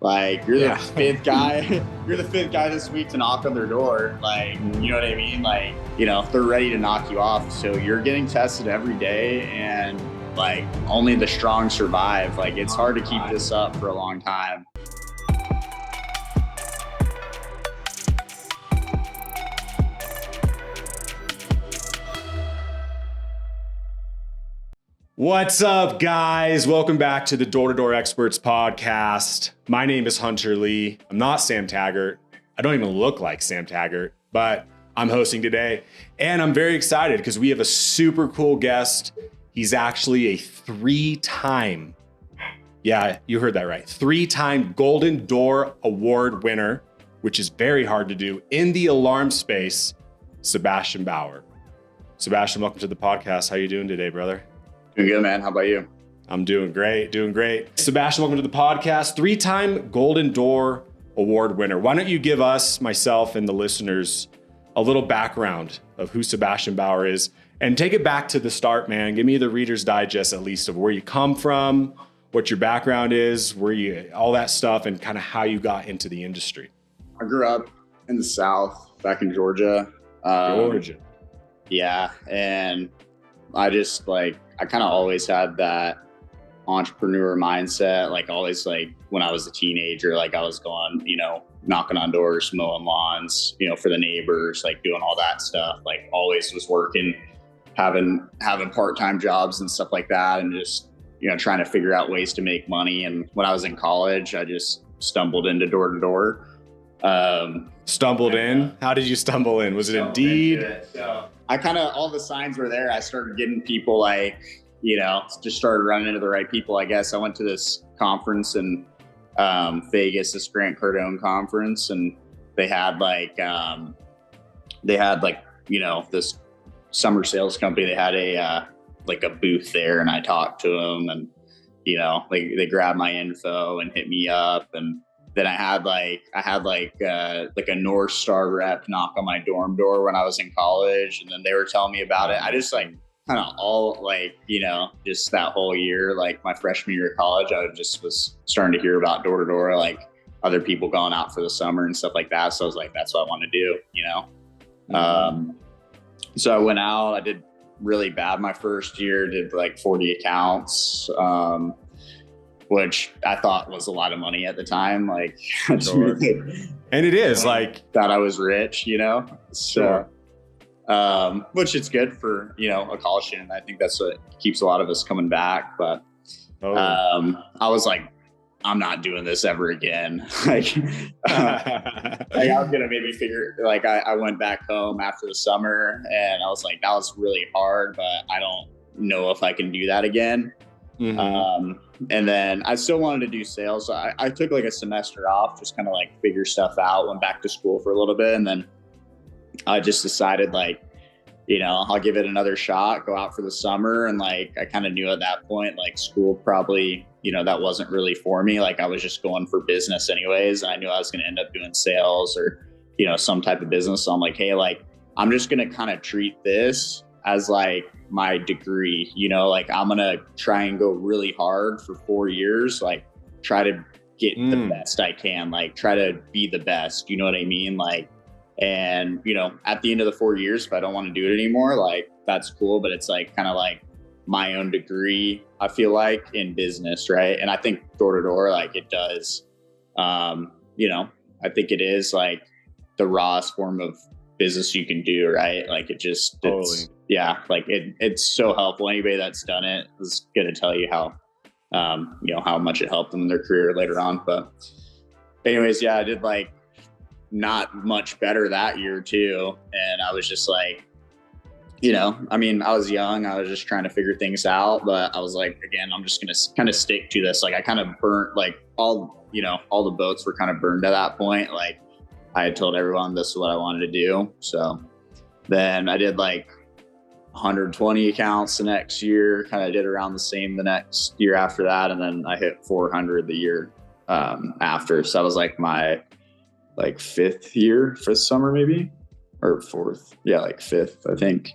Like, you're the Yeah. fifth guy. You're the fifth guy this week to knock on their door. Like, you know what I mean? Like, they're ready to knock you off. So you're getting tested every day, and like only the strong survive. Like, it's hard to keep this up for a long time. What's up, guys? Welcome back to the Door-to-Door Experts podcast. My name is Hunter Lee. I'm not Sam Taggart. I don't even look like Sam Taggart, but I'm hosting today. And I'm very excited because we have a super cool guest. He's actually a three-time, yeah, you heard that right, three-time Golden Door Award winner, which is very hard to do in the alarm space, Sebastian Bower. Sebastian, welcome to the podcast. How you doing today, brother? Doing good, man. How about you? I'm doing great. Sebastian, welcome to the podcast. Three-time Golden Door Award winner. Why don't you give us, myself, and the listeners a little background of who Sebastian Bower is, and take it back to the start, man. Give me the Reader's Digest, at least, of where you come from, what your background is, all that stuff, and kind of how you got into the industry. I grew up in the South, back in Georgia. Yeah, and I just I kind of always had that entrepreneur mindset. Like, always, when I was a teenager, I was going, knocking on doors, mowing lawns, for the neighbors, doing all that stuff. Always was working, having part-time jobs and stuff like that, and just, trying to figure out ways to make money. And when I was in college, I just stumbled into door-to-door. Stumbled in? How did you stumble in? Was it Indeed? I all the signs were there. I started getting people just started running into the right people, I guess. I went to this conference in Vegas, this Grant Cardone conference, and they had this summer sales company. They had a booth there, and I talked to them, and they grabbed my info and hit me up. And then I had a North Star rep knock on my dorm door when I was in college, and then they were telling me about it. I just just that whole year, my freshman year of college, I just was starting to hear about door to door, other people going out for the summer and stuff like that. So I was like, that's what I want to do, So I went out. I did really bad my first year, did 40 accounts, which I thought was a lot of money at the time. Sure. And it is thought I was rich, so, sure. Which is good for, a college student. I think that's what keeps a lot of us coming back. But, I was like, I'm not doing this ever again. I was going to maybe figure, I went back home after the summer, and I was like, that was really hard, but I don't know if I can do that again. Mm-hmm. And then I still wanted to do sales. So I took a semester off, just kind of figure stuff out, went back to school for a little bit. And then I just decided I'll give it another shot, go out for the summer. And I kind of knew at that point, school probably, that wasn't really for me. I was just going for business anyways. And I knew I was going to end up doing sales or, some type of business. So I'm like, hey, I'm just going to kind of treat this as my degree, I'm going to try and go really hard for 4 years, try to get the best I can, try to be the best, you know what I mean? And, at the end of the 4 years, if I don't want to do it anymore, that's cool. But it's kind of my own degree, I feel in business. Right. And I think door to door, it does, I think it is the rawest form of business you can do. Right. It's so helpful. Anybody that's done it is going to tell you how, how much it helped them in their career later on. But anyways, yeah, I did not much better that year too. And I was just I was young, I was just trying to figure things out, but I was again, I'm just going to kind of stick to this. I kind of burnt all the boats were kind of burned at that point. I had told everyone this is what I wanted to do. So then I did 120 accounts the next year, kind of did around the same the next year after that. And then I hit 400 the year after. So that was my fifth summer, maybe, or fourth. Yeah, fifth, I think.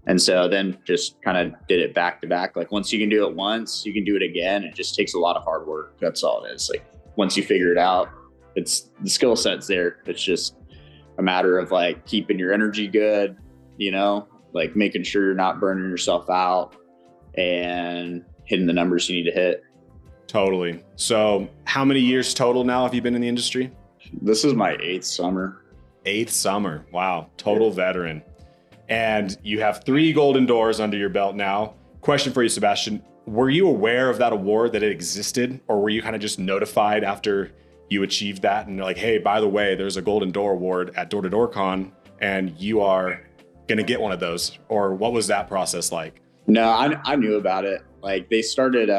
And so then just kind of did it back to back. Once you can do it once, you can do it again. It just takes a lot of hard work. That's all it is. once you figure it out, it's the skill set's there. It's just a matter of like keeping your energy good, you know, like making sure you're not burning yourself out and hitting the numbers you need to hit. Totally. So how many years total now have you been in the industry? This is my 8th summer. 8th summer. Wow. Total veteran. And you have 3 golden doors under your belt now. Question for you, Sebastian. Were you aware of that award, that it existed, or were you kind of just notified after you achieved that and you're like, hey, by the way, there's a golden door award at Door to Door Con and you are going to get one of those? Or what was that process like? No, I knew about it. Like they started,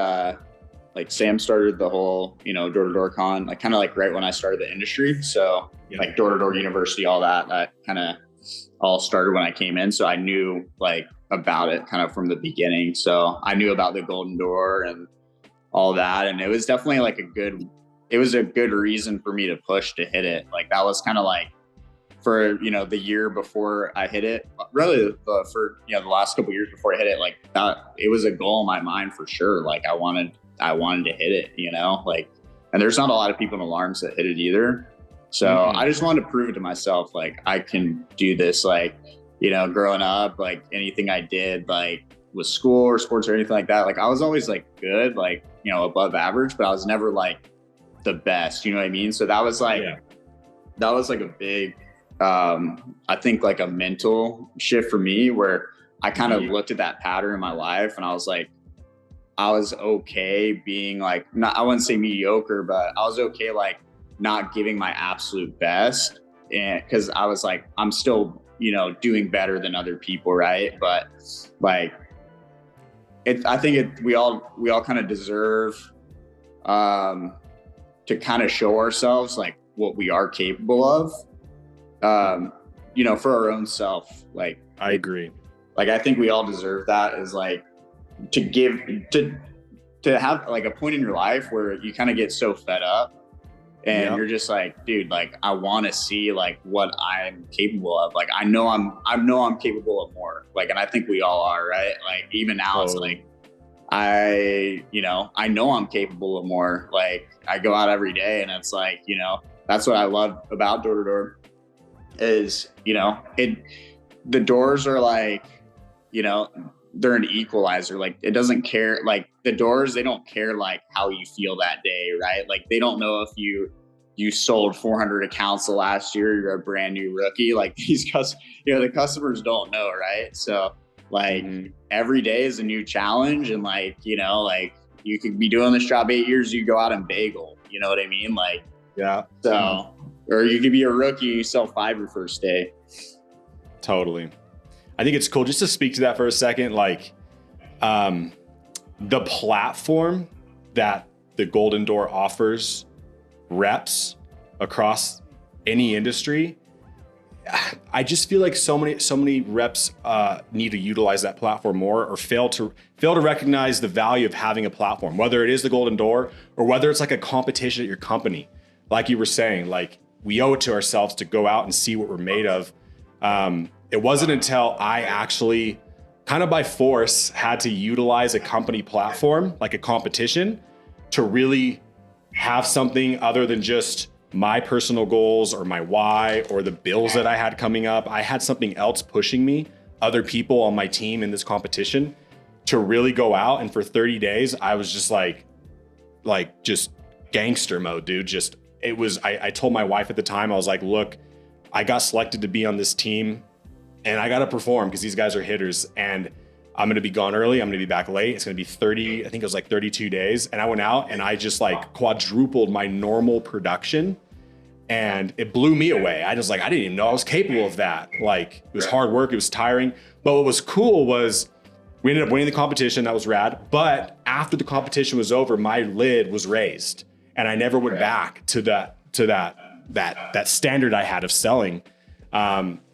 like Sam started the whole, you know, Door to Door Con, like kind of like right when I started the industry. So like Door to Door University, all that kind of all started when I came in. So I knew like about it kind of from the beginning. So I knew about the golden door and all that. And it was definitely like it was a good reason for me to push to hit it. Like that was kind of like for, you know, the year before I hit it, really for, you know, the last couple of years before I hit it, like that, it was a goal in my mind for sure. Like I wanted to hit it, you know, like, and there's not a lot of people in alarms that hit it either. So I just wanted to prove it to myself. Like I can do this, like, you know, growing up, like anything I did, like with school or sports or anything like that, like I was always like good, like, you know, above average, but I was never like the best, you know what I mean? So that was like, that was like a big, I think like a mental shift for me where I kind of looked at that pattern in my life and I was like, I was okay being like, not, I wouldn't say mediocre, but I was okay like not giving my absolute best. And cause I was like, I'm still, you know, doing better than other people. Right. But like, I think we all kind of deserve, to kind of show ourselves like what we are capable of, you know, for our own self. Like, I agree. Like, I think we all deserve that, is like to have like a point in your life where you kind of get so fed up and you're just like, dude, like I want to see like what I'm capable of. Like, I know I'm capable of more. Like, and I think we all are, right? Like even now it's like, I know I'm capable of more. Like I go out every day and it's like, you know, that's what I love about Door to Door is, you know, the doors are like, you know, they're an equalizer. Like it doesn't care, like the doors, they don't care like how you feel that day, right? Like they don't know if you sold 400 accounts the last year, you're a brand new rookie. Like these the customers don't know, right? So like every day is a new challenge, and like, you know, like you could be doing this job 8 years, you go out and bagel, you know what I mean? Like, so, or you could be a rookie, you sell 5 your first day. Totally. I think it's cool just to speak to that for a second. Like, the platform that the Golden Door offers reps across any industry, I just feel like so many reps need to utilize that platform more, or fail to recognize the value of having a platform, whether it is the Golden Door or whether it's like a competition at your company. Like you were saying, like we owe it to ourselves to go out and see what we're made of. It wasn't until I actually kind of by force had to utilize a company platform, like a competition, to really have something other than just my personal goals or my why or the bills that I had coming up. I had something else pushing me, other people on my team in this competition, to really go out. And for 30 days, I was just like just gangster mode, dude. I told my wife at the time, I was like, look, I got selected to be on this team and I got to perform because these guys are hitters, and I'm going to be gone early. I'm going to be back late. It's going to be 32 days. And I went out and I just like quadrupled my normal production, and it blew me away. I didn't even know I was capable of that. Like it was hard work. It was tiring. But what was cool was we ended up winning the competition. That was rad. But after the competition was over, my lid was raised and I never went back to that standard I had of selling.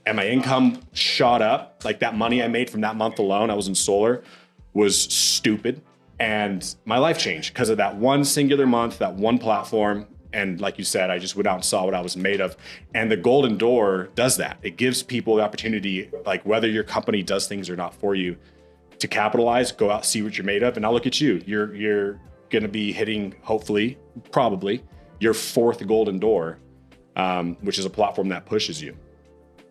And my income shot up. Like that money I made from that month alone, I was in solar, was stupid. And my life changed because of that one singular month, that one platform. And like you said, I just went out and saw what I was made of. And the Golden Door does that. It gives people the opportunity, like whether your company does things or not for you, to capitalize, go out, see what you're made of. And now look at you. You're going to be hitting, hopefully, probably your fourth golden door, which is a platform that pushes you.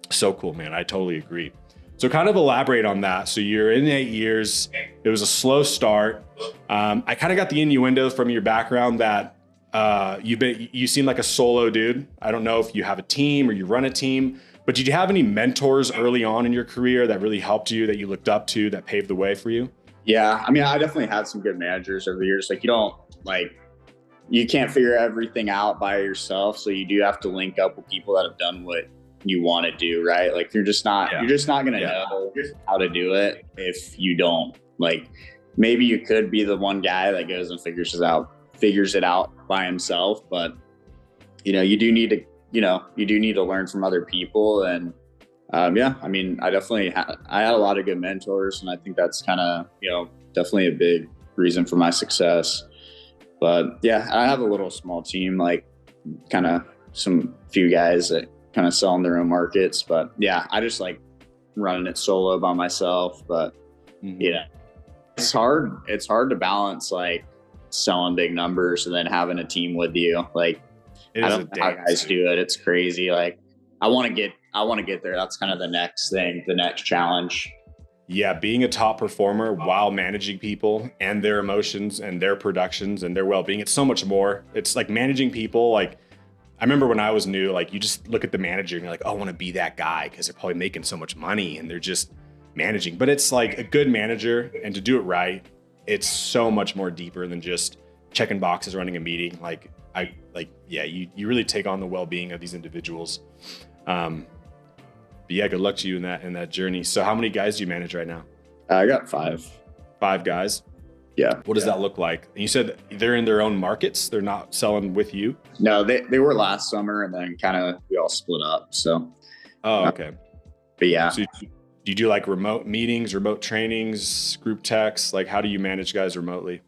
So cool, man. I totally agree. So kind of elaborate on that. So you're in 8 years. It was a slow start. I kind of got the innuendo from your background that you seem like a solo dude. I don't know if you have a team or you run a team, but did you have any mentors early on in your career that really helped you, that you looked up to, that paved the way for you? Yeah. I mean, I definitely had some good managers over the years. Like you can't figure everything out by yourself. So you do have to link up with people that have done what you want to do, right? Like you're just not going to know how to do it if you don't. Like maybe you could be the one guy that goes and figures it out by himself, but you do need to learn from other people. And I mean, I had a lot of good mentors, and I think that's kind of, definitely a big reason for my success. But yeah, I have a little small team, like kind of few guys that kind of sell in their own markets. But yeah, I just like running it solo by myself. But it's hard. It's hard to balance like selling big numbers and then having a team with you. Like I don't know how guys do it. It's crazy. Like I want to get there. That's kind of the next thing, the next challenge. Yeah, being a top performer while managing people and their emotions and their productions and their well-being, it's so much more. It's like managing people. Like I remember when I was new, like you just look at the manager and you're like, oh, I want to be that guy because they're probably making so much money and they're just managing. But it's like a good manager, and to do it right, it's so much more deeper than just checking boxes, running a meeting. You really take on the well-being of these individuals. But yeah, good luck to you in that journey. So how many guys do you manage right now? I got 5. 5 guys? Yeah. What does that look like? And you said they're in their own markets. They're not selling with you? No, they were last summer, and then kind of we all split up. So. Oh, okay. But yeah. So do you do like remote meetings, remote trainings, group texts? Like how do you manage guys remotely?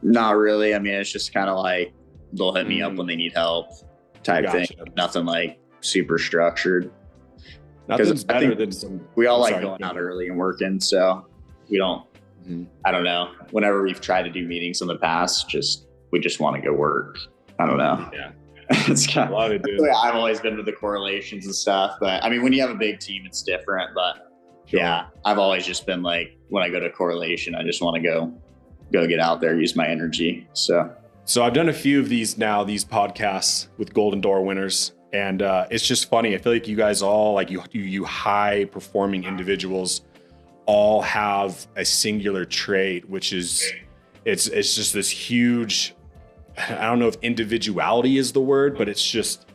Not really. I mean, it's just kind of like they'll hit me up when they need help type thing. Nothing like super structured. Nothing's better than we all like going out early and working. So we don't, I don't know. Whenever we've tried to do meetings in the past, we just want to go work. I don't know. Yeah. It's kind of, I've always been with the correlations and stuff, but I mean, when you have a big team, it's different, but yeah, I've always just been like, when I go to correlation, I just want to go get out there, use my energy. So I've done a few of these podcasts with Golden Door winners. And it's just funny. I feel like you guys all, like you high performing individuals, all have a singular trait, which is it's just this huge, I don't know if individuality is the word, but it's just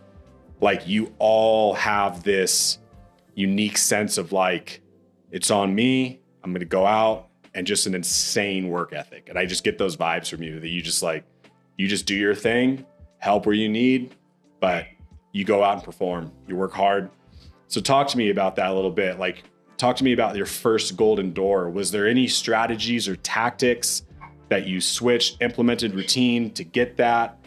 like you all have this unique sense of like, it's on me. I'm going to go out, and just an insane work ethic. And I just get those vibes from you that you just do your thing, help where you need, but you go out and perform, you work hard. So talk to me about that a little bit. Like, talk to me about your first golden door. Was there any strategies or tactics that you switched, implemented routine to get that?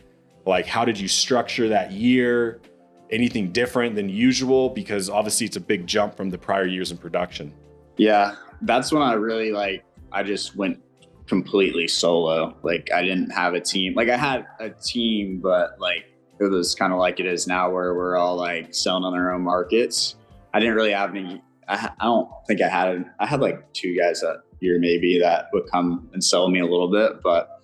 Like, how did you structure that year? Anything different than usual? Because obviously it's a big jump from the prior years in production. Yeah, that's when I just went completely solo. Like I didn't have a team. Like I had a team, but like it was kind of like it is now, where we're all like selling on our own markets. I didn't really have any. I don't think I had like 2 guys that year maybe that would come and sell me a little bit, but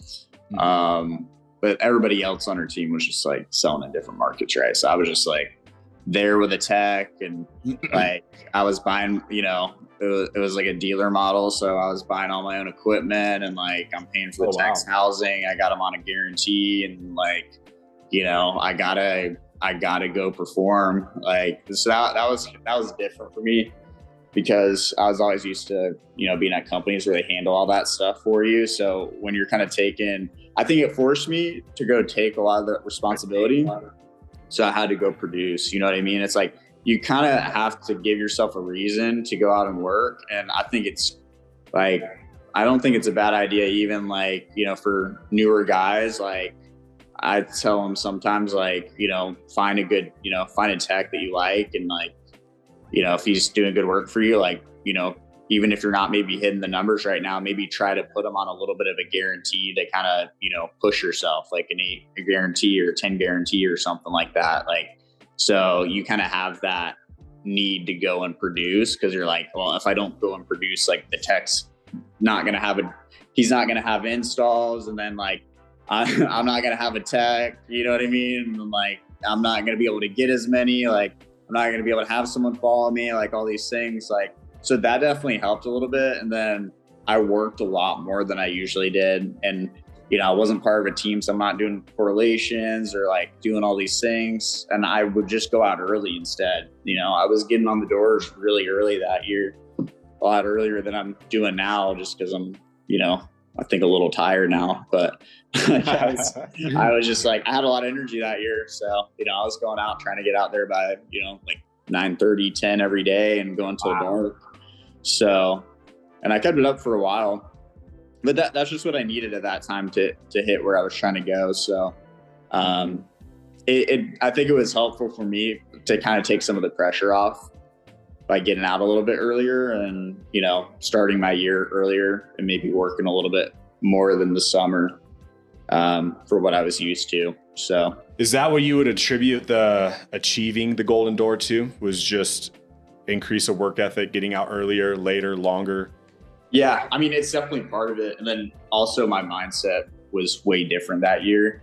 everybody else on our team was just like selling in different markets, right? So I was just like there with a tech, and like I was buying, it was like a dealer model. So I was buying all my own equipment, and like I'm paying for the tech's housing. I got them on a guarantee, and like, I gotta go perform. Like, so that was different for me, because I was always used to, being at companies where they handle all that stuff for you. So when you're kind of I think it forced me to go take a lot of the responsibility. So I had to go produce, you know what I mean? It's like, you kind of have to give yourself a reason to go out and work. And I think it's like, I don't think it's a bad idea, even like, for newer guys, like I tell them sometimes, like, find a tech that you like. And like, if he's doing good work for you, like, even if you're not maybe hitting the numbers right now, maybe try to put them on a little bit of a guarantee to kind of, push yourself, like an 8 guarantee or 10 guarantee or something like that. Like, so you kind of have that need to go and produce, because you're like, well, if I don't go and produce, like the tech's not going to have he's not going to have installs. And then like, I'm not going to have a tech, you know what I mean? And like, I'm not going to be able to get as many, like, I'm not going to be able to have someone follow me, like all these things. Like, so that definitely helped a little bit. And then I worked a lot more than I usually did. And, I wasn't part of a team, so I'm not doing correlations or like doing all these things. And I would just go out early instead. I was getting on the doors really early that year, a lot earlier than I'm doing now, just because I'm, I think a little tired now. But I was just like, I had a lot of energy that year. So, I was going out trying to get out there by, like 9:30, 10 every day and going till dark. So, and I kept it up for a while. But that's just what I needed at that time to hit where I was trying to go. So I think it was helpful for me to kind of take some of the pressure off by getting out a little bit earlier and, starting my year earlier and maybe working a little bit more than the summer for what I was used to. So is that what you would attribute the achieving the Golden Door to, was just increase of work ethic, getting out earlier, later, longer? Yeah, I mean, it's definitely part of it. And then also my mindset was way different that year.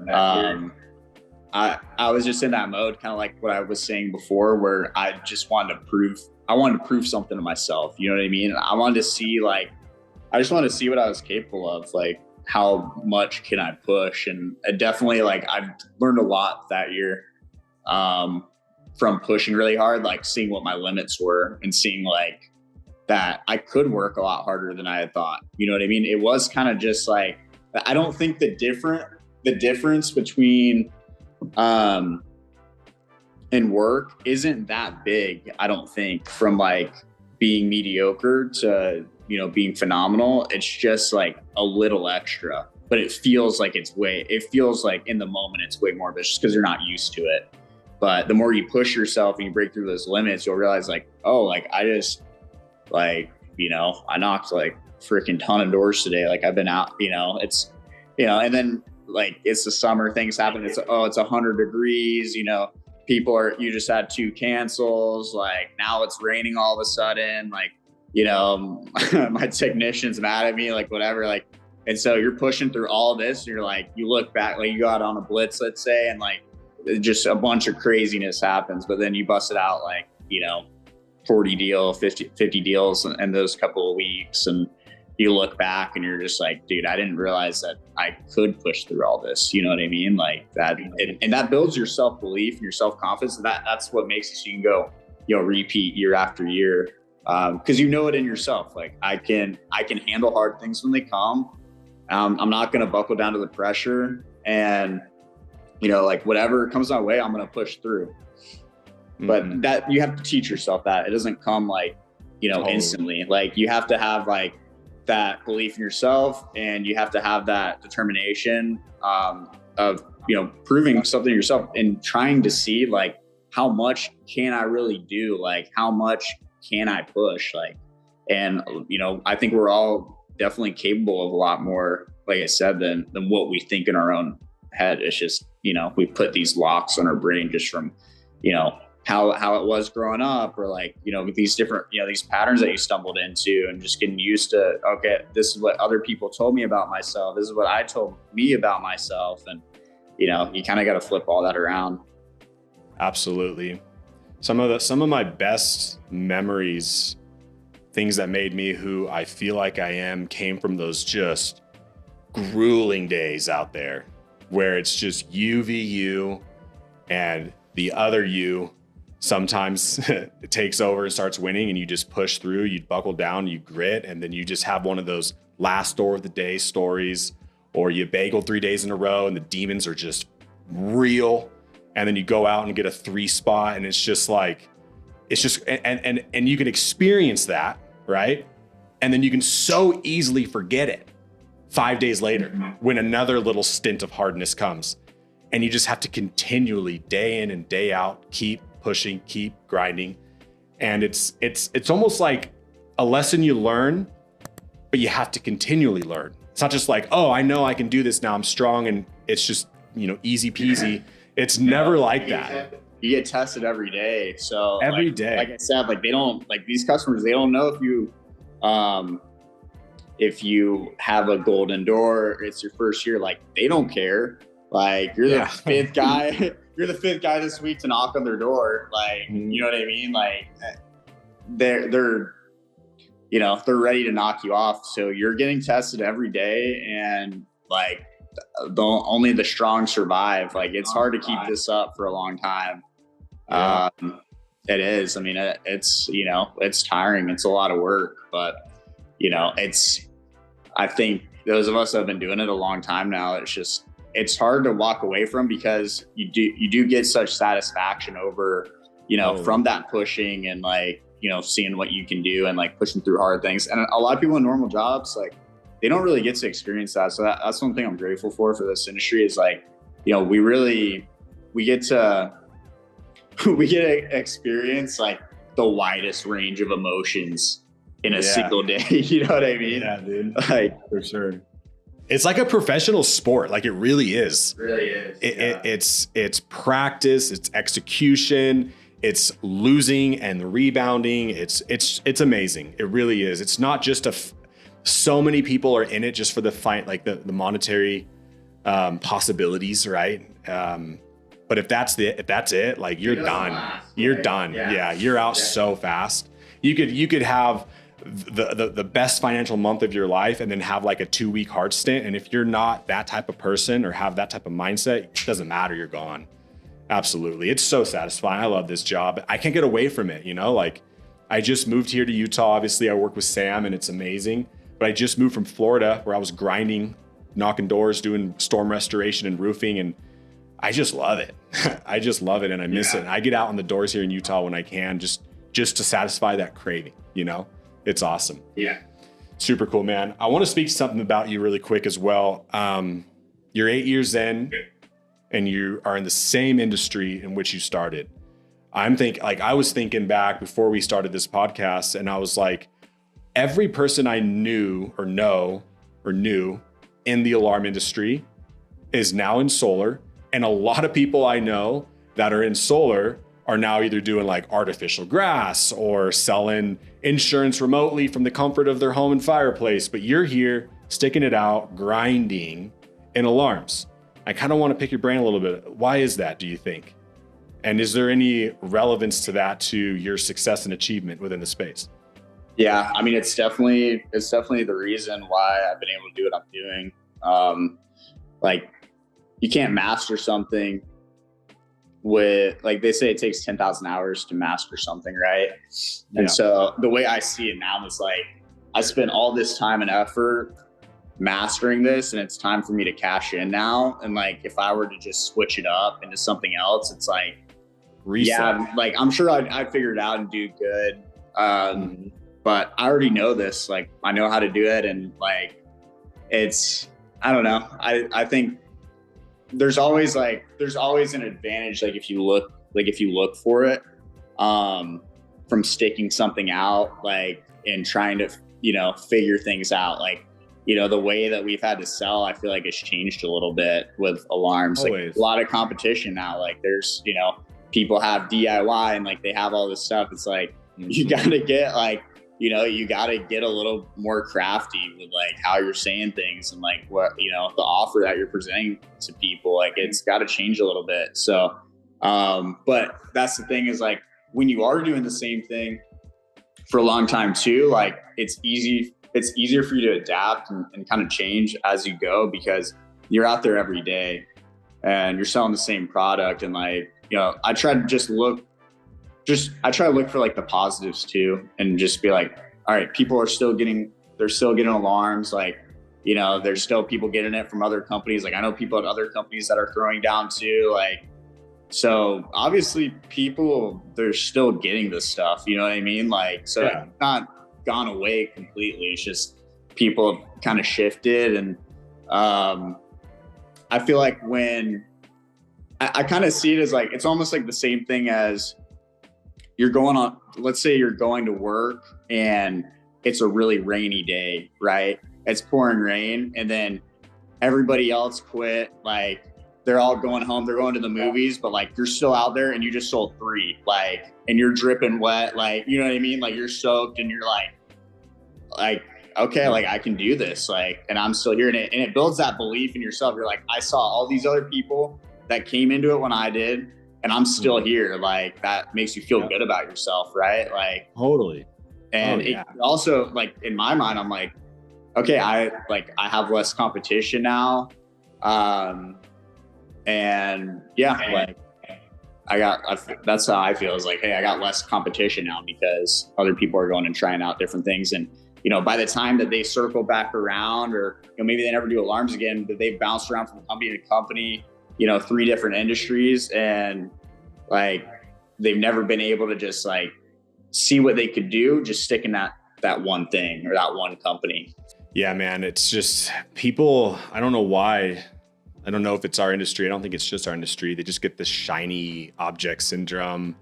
I was just in that mode, kind of like what I was saying before, where I just wanted to prove something to myself. You know what I mean? I wanted to see, like, I just wanted to see what I was capable of, like, how much can I push? And definitely, like, I've learned a lot that year from pushing really hard, like seeing what my limits were and seeing like that I could work a lot harder than I had thought. You know what I mean? It was kind of just like, I don't think the difference between and work isn't that big, I don't think, from like being mediocre to, being phenomenal. It's just like a little extra, but it feels like in the moment it's way more, but it's just because you're not used to it. But the more you push yourself and you break through those limits, you'll realize like, oh, like I just like, I knocked like freaking ton of doors today. Like I've been out, it's, and then like, it's the summer, things happen. It's 100 degrees, you just had 2 cancels. Like now it's raining all of a sudden, like, my technician's mad at me, like whatever. Like, and so you're pushing through all of this. And you're like, you look back, like you go out on a blitz, let's say, and like just a bunch of craziness happens, but then you bust it out like, 40 deal, 50 deals in those couple of weeks. And you look back and you're just like, dude, I didn't realize that I could push through all this. You know what I mean? Like that, and that builds your self-belief and your self-confidence. And that's what makes it so you can go, repeat year after year. Cause it in yourself. Like I can handle hard things when they come. I'm not going to buckle down to the pressure, and, like whatever comes my way, I'm going to push through. But that you have to teach yourself that. It doesn't come like, instantly. Like you have to have like that belief in yourself, and you have to have that determination of, proving something to yourself and trying to see like, how much can I really do? Like how much can I push? Like, and, I think we're all definitely capable of a lot more, like I said, than what we think in our own head. It's just, we put these locks on our brain just from, how it was growing up, or like, these different, these patterns that you stumbled into, and just getting used to, okay, this is what other people told me about myself. This is what I told me about myself. And, you kind of got to flip all that around. Absolutely. Some of my best memories, things that made me who I feel like I am, came from those just grueling days out there where it's just you v you, and the other you sometimes it takes over and starts winning, and you just push through, you buckle down, you grit, and then you just have one of those last store of the day stories, or you bagel 3 days in a row and the demons are just real, and then you go out and get a 3 spot, and it's just like, it's just, and you can experience that, right? And then you can so easily forget it 5 days later when another little stint of hardness comes. And you just have to continually, day in and day out, keep pushing, keep grinding. And it's almost like a lesson you learn, but you have to continually learn. It's not just like, oh, I know I can do this now. I'm strong and it's just, easy peasy. It's never like that. You get tested every day. So every day, like I said, like they don't, like these customers, they don't know if you have a golden door, it's your first year, like they don't care. Like you're the fifth guy, you're the fifth guy this week to knock on their door. Like, you know what I mean? Like they're ready to knock you off. So you're getting tested every day, and like only the strong survive. Like it's hard to keep this up for a long time. Yeah. It is. I mean, it's, it's tiring. It's a lot of work, but I think those of us that have been doing it a long time now, it's hard to walk away from, because you do get such satisfaction over, from that pushing and like, seeing what you can do and like pushing through hard things. And a lot of people in normal jobs, like they don't really get to experience that. So that's one thing I'm grateful for this industry is like, we get to experience like the widest range of emotions in a single day. You know what I mean? Yeah, dude. Like for sure. It's like a professional sport. Like it really is. It really is. It's practice, it's execution, it's losing and rebounding. It's amazing. It really is. It's not just so many people are in it just for the fight, like the monetary possibilities, right? But if that's it, like you're done. You're done. Yeah, you're out so fast. You could have the best financial month of your life and then have like a 2-week hard stint. And if you're not that type of person or have that type of mindset, it doesn't matter. You're gone. Absolutely. It's so satisfying. I love this job. I can't get away from it. Like I just moved here to Utah. Obviously I work with Sam and it's amazing, but I just moved from Florida where I was grinding, knocking doors, doing storm restoration and roofing. And I just love it. I just love it. And I miss it. And I get out on the doors here in Utah when I can, just to satisfy that craving, It's awesome. Yeah. Super cool, man. I want to speak something about you really quick as well. You're 8 years in and you are in the same industry in which you started. I was thinking back before we started this podcast, and I was like, every person I knew in the alarm industry is now in solar. And a lot of people I know that are in solar are now either doing like artificial grass or selling insurance remotely from the comfort of their home and fireplace. But you're here sticking it out, grinding in alarms. I kind of want to pick your brain a little bit. Why is that, do you think? And is there any relevance to that, to your success and achievement within the space? Yeah, I mean, it's definitely the reason why I've been able to do what I'm doing. Like you can't master something with, like they say, it takes 10,000 hours to master something, right? And so the way I see it now is like, I spent all this time and effort mastering this, and it's time for me to cash in now. And like, if I were to just switch it up into something else, it's like, reset. Yeah, like I'm sure I'd figure it out and do good. But I already know this, like I know how to do it. And like, I don't know. I think there's always an advantage. Like if you look for it, from sticking something out, like, and trying to, figure things out. Like, the way that we've had to sell, I feel like it's changed a little bit with alarms. Always. Like a lot of competition now. Like there's, people have DIY and like they have all this stuff. It's like, you gotta get like, you gotta get a little more crafty with like how you're saying things and like what, the offer that you're presenting to people. Like it's got to change a little bit. So, but that's the thing is like, when you are doing the same thing for a long time too, like it's easier for you to adapt and kind of change as you go, because you're out there every day and you're selling the same product. And like, I try to look for like the positives too, and just be like, all right, people are still getting alarms. Like, there's still people getting it from other companies. Like I know people at other companies that are throwing down too. Like, so obviously people, they're still getting this stuff, you know what I mean? Like, so It's not gone away completely. It's just people have kind of shifted. And I feel like when I kind of see it as like, it's almost like the same thing as let's say you're going to work and it's a really rainy day, right? It's pouring rain, and then everybody else quit. Like, they're all going home, they're going to the movies, but like you're still out there and you just sold 3, like, and you're dripping wet, like, you know what I mean? Like, you're soaked and you're like, okay, like I can do this, like, and I'm still here. And it builds that belief in yourself. You're like, I saw all these other people that came into it when I did, and I'm still here. Like, that makes you feel good about yourself, right? Like, totally. And it also, like, in my mind, I'm like, okay, I have less competition now. And yeah, like that's how I feel, is like, hey, I got less competition now because other people are going and trying out different things. And, you know, by the time that they circle back around, or, you know, maybe they never do alarms again, but they've bounced around from company to company, you know, 3 different industries, and like, they've never been able to just like see what they could do, just stick in that one thing or that one company. Yeah, man. It's just people, I don't know why. I don't know if it's our industry. I don't think it's just our industry. They just get this shiny object syndrome.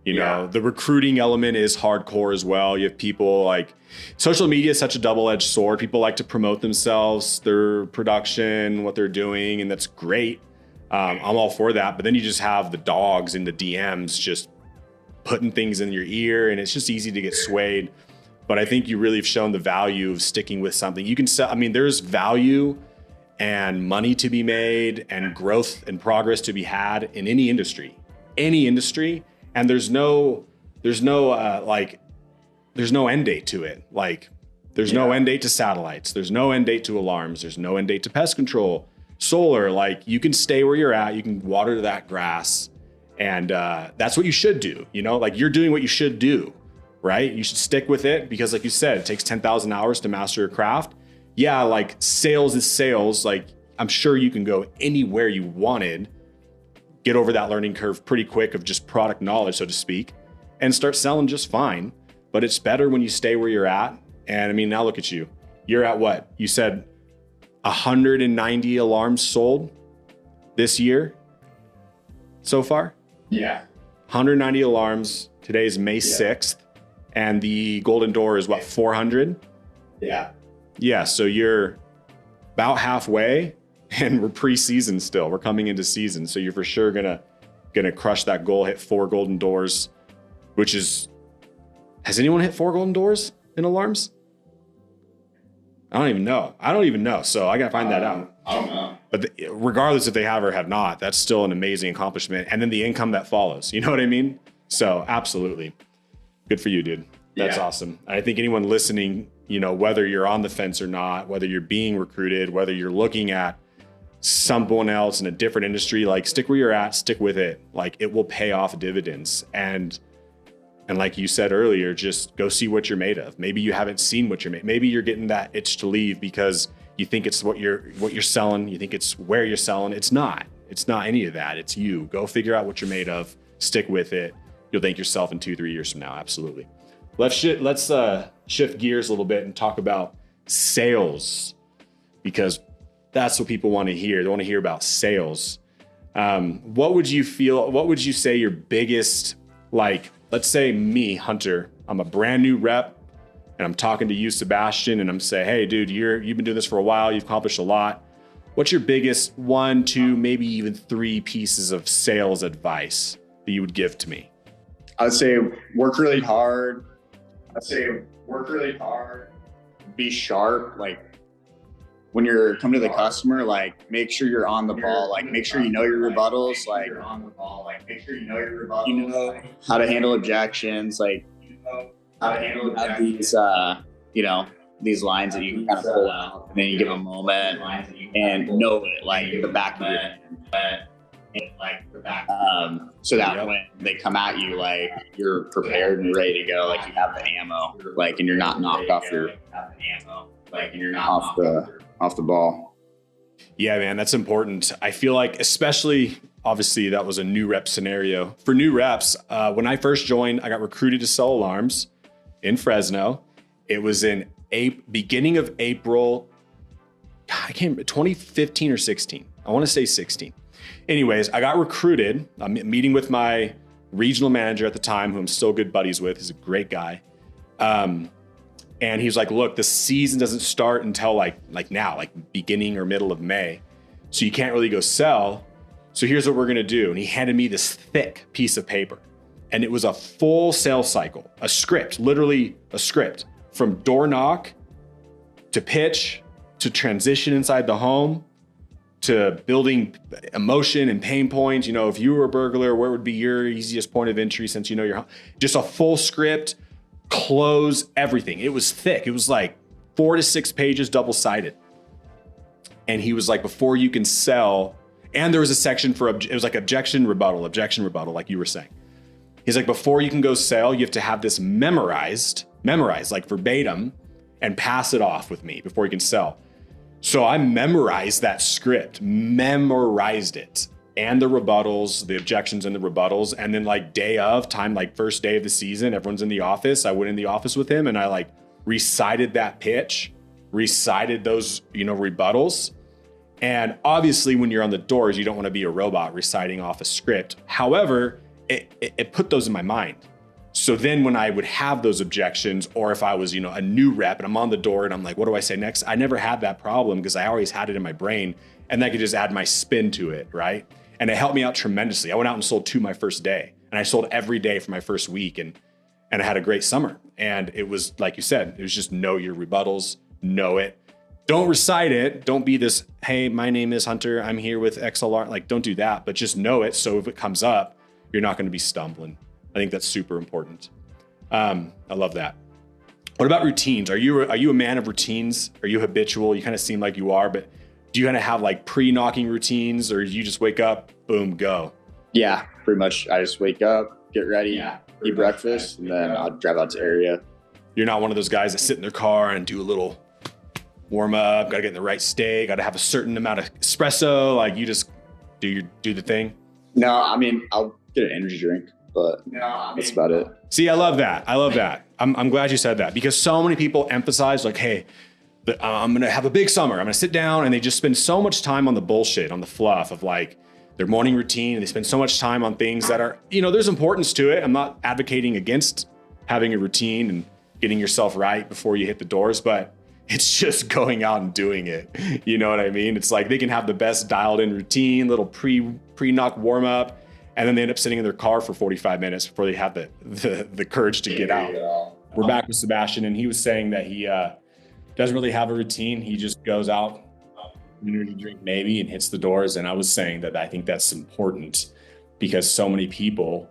You know, the recruiting element is hardcore as well. You have people like, social media is such a double-edged sword. People like to promote themselves, their production, what they're doing, and that's great. I'm all for that. But then you just have the dogs in the DMs just putting things in your ear, and it's just easy to get swayed. But I think you really have shown the value of sticking with something. You can sell, I mean, there's value and money to be made and growth and progress to be had in any industry. And there's no end date to it. Like, there's no end date to satellites. There's no end date to alarms. There's no end date to pest control, solar. Like, you can stay where you're at. You can water that grass. And that's what you should do. You know, like, you're doing what you should do, right? You should stick with it because, like you said, it takes 10,000 hours to master a craft. Yeah, like, sales is sales. Like, I'm sure you can go anywhere you wanted, get over that learning curve pretty quick of just product knowledge, so to speak, and start selling just fine. But it's better when you stay where you're at. And I mean, now look at you. You're at what? You said 190 alarms sold this year so far? Yeah. 190 alarms. Today is May 6th. And the Golden Door is what, 400? Yeah. Yeah, so you're about halfway, and we're pre-season still. We're coming into season, so you're for sure gonna crush that goal, hit 4 Golden Doors, which is, has anyone hit 4 Golden Doors in alarms? I don't even know. So I gotta find that out. I don't know. But regardless if they have or have not, that's still an amazing accomplishment. And then the income that follows, you know what I mean? So absolutely. Good for you, dude. That's awesome. I think anyone listening, you know, whether you're on the fence or not, whether you're being recruited, whether you're looking at someone else in a different industry, like, stick where you're at, stick with it. Like, it will pay off dividends. And like you said earlier, just go see what you're made of. Maybe you haven't seen what you're made. Maybe you're getting that itch to leave because you think it's what you're selling. You think it's where you're selling. It's not any of that. It's you. Go figure out what you're made of. Stick with it. You'll thank yourself in 2-3 years from now. Absolutely. Let's shift gears a little bit and talk about sales, because that's what people want to hear. They want to hear about sales. What would you say your biggest, like, let's say me, Hunter, I'm a brand new rep and I'm talking to you, Sebastian, and I'm saying, hey, dude, you've been doing this for a while. You've accomplished a lot. What's your biggest 1, 2, maybe even 3 pieces of sales advice that you would give to me? I would say work really hard. Be sharp. Like, when you're coming to the customer, like, make sure you're on the ball. Like, make sure you know your rebuttals. Like, you know how to handle objections. Like, have these, you know, these lines that you can kind of pull out, and then you give them a moment and know it, like, the back of your hand. So that when they come at you, like, you're prepared and ready to go, like, you have the ammo, like, and you're not knocked off off the ball. Yeah, man, that's important. I feel like, especially, obviously, that was a new rep scenario. For new reps, when I first joined, I got recruited to sell alarms in Fresno. It was in beginning of April, 2015 or 16. I want to say 16. Anyways, I got recruited. I'm meeting with my regional manager at the time, who I'm still good buddies with. He's a great guy. And he was like, look, the season doesn't start until like now, like beginning or middle of May. So you can't really go sell. So here's what we're going to do. And he handed me this thick piece of paper. And it was a full sales cycle, a script, literally a script from door knock to pitch to transition inside the home to building emotion and pain points. You know, if you were a burglar, where would be your easiest point of entry since you know your home? Just a full script, close everything. It was thick. It was like 4 to 6 pages, double-sided. And he was like, before you can sell, and there was a section for, it was like objection, rebuttal, like you were saying. He's like, before you can go sell, you have to have this memorized like verbatim, and pass it off with me before you can sell. So I memorized that script, memorized it, and the rebuttals, the objections and the rebuttals. And then like day of time, like first day of the season, everyone's in the office. I went in the office with him and I like recited that pitch, recited those, you know, rebuttals. And obviously when you're on the doors, you don't want to be a robot reciting off a script. However, it put those in my mind. So then when I would have those objections, or if I was, you know, a new rep and I'm on the door and I'm like, what do I say next? I never had that problem because I always had it in my brain and I could just add my spin to it, right? And it helped me out tremendously. I went out and sold 2 my first day, and I sold every day for my first week, and I had a great summer. And it was, like you said, it was just know your rebuttals, know it. Don't recite it. Don't be this, hey, my name is Hunter, I'm here with XLR. Like, don't do that, but just know it. So if it comes up, you're not going to be stumbling. I think that's super important. I love that. What about routines? Are you a man of routines? Are you habitual? You kind of seem like you are, but do you kind of have like pre-knocking routines, or you just wake up, boom, go? Yeah, pretty much. I just wake up, get ready, eat breakfast, and then I'll drive out to area. You're not one of those guys that sit in their car and do a little warm up, got to get in the right state, got to have a certain amount of espresso. Like you just do the thing. No, I mean, I'll get an energy drink, but that's about it. See, I love that. I'm glad you said that, because so many people emphasize like, hey, I'm going to have a big summer. I'm going to sit down, and they just spend so much time on the bullshit, on the fluff of like their morning routine. And they spend so much time on things that are, you know, there's importance to it. I'm not advocating against having a routine and getting yourself right before you hit the doors, but it's just going out and doing it. You know what I mean? It's like they can have the best dialed in routine, little pre-knock warm up, and then they end up sitting in their car for 45 minutes before they have the courage to get out. We're back with Sebastian, and he was saying that he doesn't really have a routine. He just goes out, energy drink maybe, and hits the doors. And I was saying that I think that's important because so many people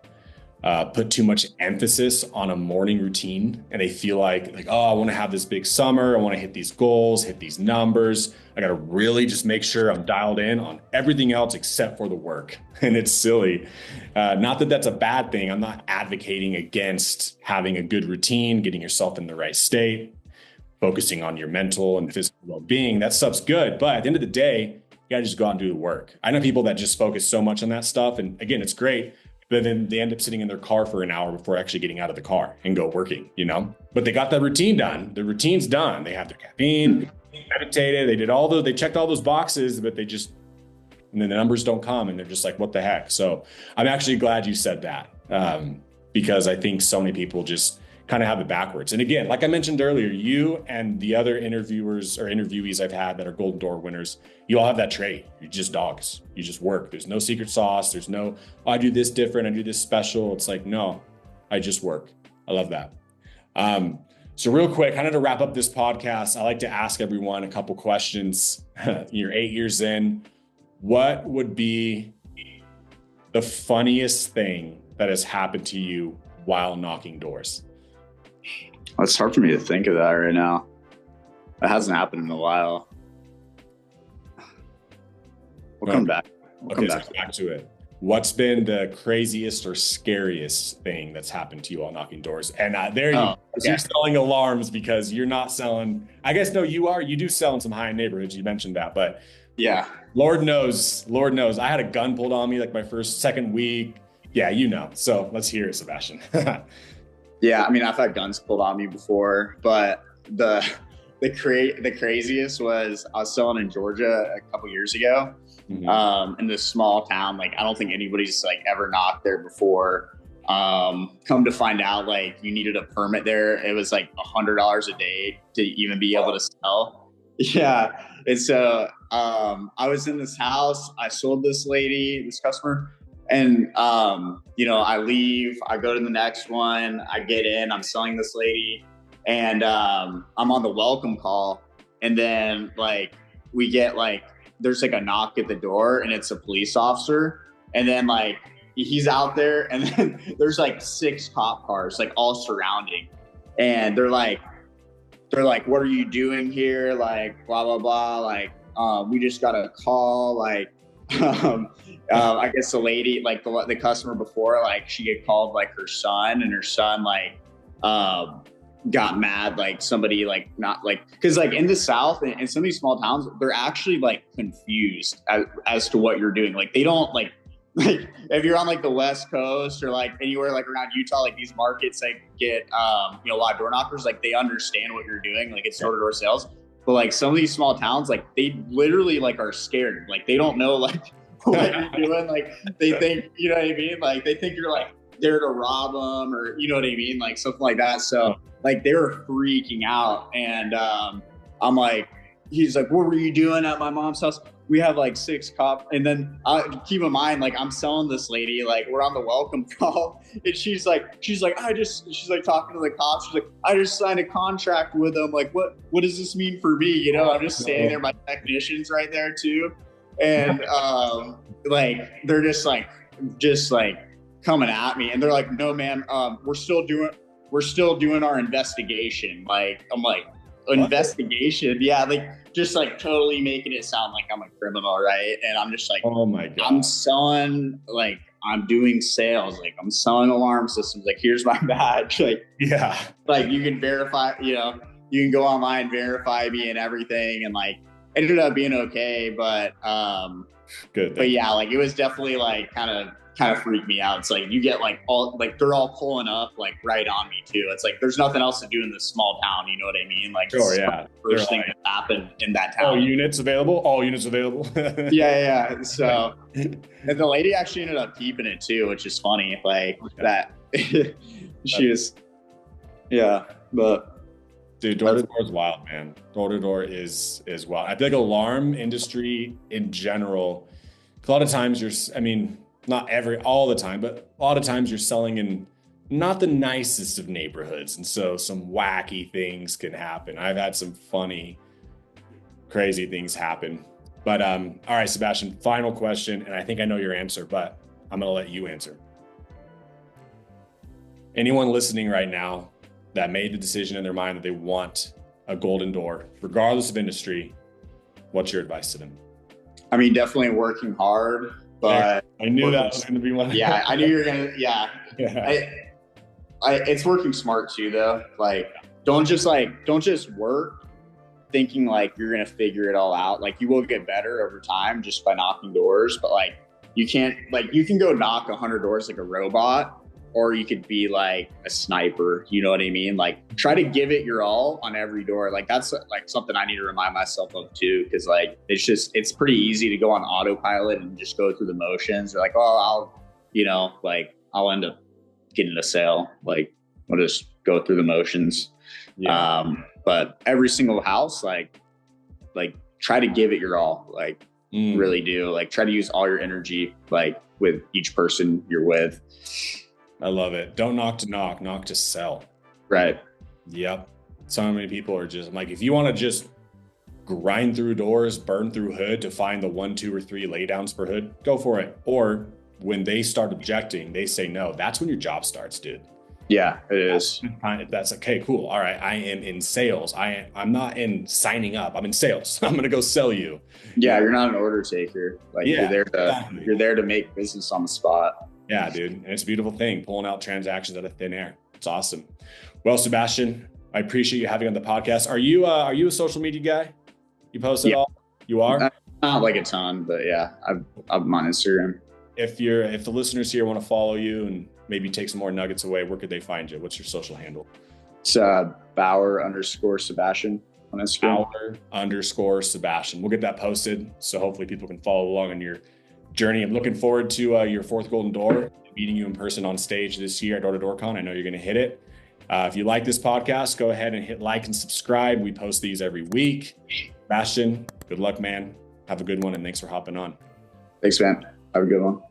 put too much emphasis on a morning routine, and they feel like, oh, I want to have this big summer. I want to hit these goals, hit these numbers. I got to really just make sure I'm dialed in on everything else except for the work. And it's silly. Not that that's a bad thing. I'm not advocating against having a good routine, getting yourself in the right state, focusing on your mental and physical well-being. That stuff's good. But at the end of the day, you got to just go out and do the work. I know people that just focus so much on that stuff. And again, it's great. But then they end up sitting in their car for an hour before actually getting out of the car and go working, you know? But they got that routine done. The routine's done. They have their caffeine, meditated, they checked all those boxes, but and then the numbers don't come, and they're just like, what the heck? So I'm actually glad you said that, because I think so many people just kind of have it backwards. And again, like I mentioned earlier, you and the other interviewers or interviewees I've had that are Golden Door winners, you all have that trait. You're just dogs. You just work. There's no secret sauce. There's no, oh, I do this different. I do this special. It's like, no, I just work. I love that. So real quick, kind of to wrap up this podcast, I like to ask everyone a couple questions. You're 8 years in. What would be the funniest thing that has happened to you while knocking doors? It's hard for me to think of that right now. It hasn't happened in a while. We'll come back. Come back to it. What's been the craziest or scariest thing that's happened to you while knocking doors? And you're selling alarms because you're not selling. I guess, no, you are. You do sell in some high-end neighborhoods. You mentioned that, but yeah, Lord knows. I had a gun pulled on me like my second week. Yeah, you know. So let's hear it, Sebastian. Yeah, I mean, I've had guns pulled on me before, but the craziest was I was selling in Georgia a couple years ago, in this small town. Like, I don't think anybody's like ever knocked there before. Come to find out, like, you needed a permit there. It was like $100 a day to even be able to sell. Yeah. And so I was in this house. I sold this customer, and I leave. I go to the next one. I get in. I'm selling this lady, and I'm on the welcome call, and then like we get like there's like a knock at the door, and it's a police officer, and then like he's out there, and then there's like 6 cop cars like all surrounding, and they're like, what are you doing here? Like, blah, blah, blah. Like, we just got a call. Like, I guess the lady, like the customer before, like she had called like her son, and her son like got mad. Like somebody like not like, cause like in the South and in some of these small towns, they're actually like confused as to what you're doing. Like they don't like if you're on like the West Coast or like anywhere like around Utah, like these markets like get a lot of door knockers, like they understand what you're doing, like it's door-to-door sales. But like some of these small towns, like they literally like are scared, like they don't know like what you're doing. Like they think, you know what I mean, like they think you're like there to rob them, or you know what I mean, like something like that. So like they were freaking out, and I'm like, he's like, what were you doing at my mom's house? We have like 6 cops. And then keep in mind, like I'm selling this lady, like we're on the welcome call, and she's like, she's like talking to the cops. She's like, I just signed a contract with them. Like, what does this mean for me? You know, I'm just standing there, my technician's right there too. And like, they're just like coming at me, and they're like, no, man, we're still doing our investigation. Like, I'm like, investigation? Yeah. Like, just like totally making it sound like I'm a criminal, right? And I'm just like, oh my God, I'm selling, like I'm doing sales, like I'm selling alarm systems, like here's my badge, like yeah, like you can verify, you can go online, verify me and everything, and like ended up being okay, but good. But yeah, like it was definitely like kind of freaked me out. It's like you get like all like they're all pulling up like right on me too. It's like there's nothing else to do in this small town, you know what I mean? Like sure, yeah. First thing that happened in that town. All units available. Yeah. So and the lady actually ended up keeping it too, which is funny. Like that she was but dude, door-to-door is wild, man. Door-to-door is wild. I feel like alarm industry in general, a lot of times not all the time, but a lot of times you're selling in not the nicest of neighborhoods. And so some wacky things can happen. I've had some funny, crazy things happen. But all right, Sebastian, final question. And I think I know your answer, but I'm going to let you answer. Anyone listening right now that made the decision in their mind that they want a golden door, regardless of industry, what's your advice to them? I mean, definitely working hard. But I knew that was going to be one. Yeah, I knew you were going to. Yeah. It's working smart too, though. Like, don't just work thinking like you're going to figure it all out. Like, you will get better over time just by knocking doors. But like, you can go knock 100 doors like a robot, or you could be like a sniper. You know what I mean? Like, try to give it your all on every door. Like, that's like something I need to remind myself of too. Cause like, it's pretty easy to go on autopilot and just go through the motions. Or like, oh, I'll end up getting a sale. Like, I'll just go through the motions. Yeah. But every single house, like try to give it your all. Like, really do. Like, try to use all your energy, like with each person you're with. I love it. Don't knock to knock to sell. Right. Yep. So many people are just like, if you want to just grind through doors, burn through hood to find the 1, 2, or 3 laydowns per hood, go for it. Or when they start objecting, they say no. That's when your job starts, dude. Yeah, it is. That's okay, cool. All right. I am in sales. I'm not in signing up. I'm in sales. I'm going to go sell you. Yeah. You're not an order taker. Like you're there to make business on the spot. Yeah, dude. And it's a beautiful thing, pulling out transactions out of thin air. It's awesome. Well, Sebastian, I appreciate you having on the podcast. Are you a social media guy? You post it all? You are? Not like a ton, but yeah, I'm on Instagram. If the listeners here want to follow you and maybe take some more nuggets away, where could they find you? What's your social handle? It's Bauer_Sebastian on Instagram. Bauer_Sebastian. We'll get that posted. So hopefully people can follow along on your journey. I'm looking forward to your fourth Golden Door, meeting you in person on stage this year at Door to Door Con. I know you're going to hit it. If you like this podcast, go ahead and hit like and subscribe. We post these every week. Sebastian, good luck, man. Have a good one, and thanks for hopping on. Thanks, man. Have a good one.